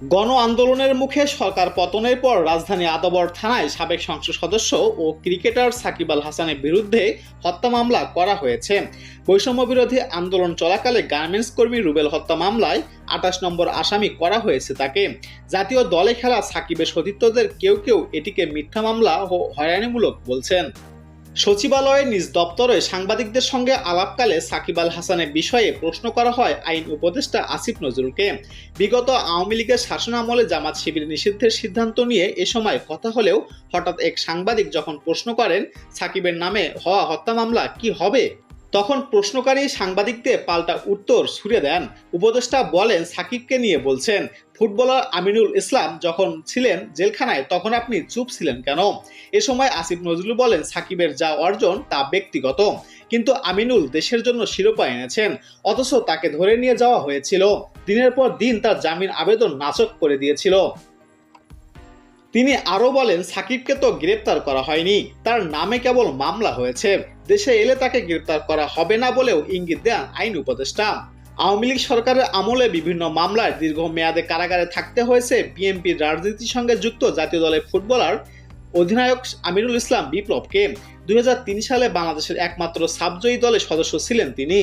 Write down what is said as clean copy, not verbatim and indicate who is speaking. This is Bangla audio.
Speaker 1: গণ আন্দোলনের মুখে সরকার পতনের পর রাজধানী আদাবর থানায় সাবেক সংসদ সদস্য ও ক্রিকেটার সাকিব আল হাসানের বিরুদ্ধে হত্যা মামলা করা হয়েছে। বৈষম্য বিরোধী আন্দোলন চলাকালে গার্মেন্টস কর্মী রুবেল হত্যা মামলায় ২৮ নম্বর আসামি করা হয়েছে তাকে। জাতীয় দলে খেলা সাকিবের সতীর্থদের কেউ কেউ এটিকে মিথ্যা মামলা ও হয়রানিমূলক বলছেন। সচিবালয়ের নিজ দপ্তরে সাংবাদিকদের সঙ্গে আলাপকালে সাকিব আল হাসানের বিষয়ে প্রশ্ন করা হয় আইন উপদেষ্টা আসিফ নজরুলকে। বিগত আওয়ামী লীগের শাসনামলে জামাত শিবির নিষিদ্ধের সিদ্ধান্ত নিয়ে এ সময় কথা হলেও হঠাৎ এক সাংবাদিক যখন প্রশ্ন করেন সাকিবের নামে হওয়া হত্যা মামলা কি হবে, তখন প্রশ্নকারী সাংবাদিকদের পাল্টা উত্তর ছুড়ে দেন। উপদেষ্টা বলেন, সাকিবকে নিয়ে বলছেন, ফুটবলার আমিনুল ইসলাম যখন ছিলেন জেলখানায় তখন আপনি চুপ ছিলেন কেন? এ সময় আসিফ নজরুল বলেন, সাকিবের যা অর্জন তা ব্যক্তিগত, কিন্তু আমিনুল দেশের জন্য শিরোপা এনেছেন, অথচ তাকে ধরে নিয়ে যাওয়া হয়েছিল। দিনের পর দিন তার জামিন আবেদন নাকচ করে দিয়েছিল। তিনি আরও বলেন, সাকিবকে তো গ্রেপ্তার করা হয়নি, তার নামে কেবল মামলা হয়েছে, দেশে এলে তাকে গ্রেপ্তার করা হবে না বলেও ইঙ্গিত দেন আইন উপদেষ্টা। আওয়ামী লীগ সরকারের আমলে বিভিন্ন মামলায় দীর্ঘমেয়াদে কারাগারে থাকতে হয়েছে বিএনপির রাজনীতির সঙ্গে যুক্ত জাতীয় দলের ফুটবলার অধিনায়ক আমিনুল ইসলাম বিপ্লবকে। ২০০৩ সালে বাংলাদেশের একমাত্র সাবজয়ী দলের সদস্য ছিলেন তিনি।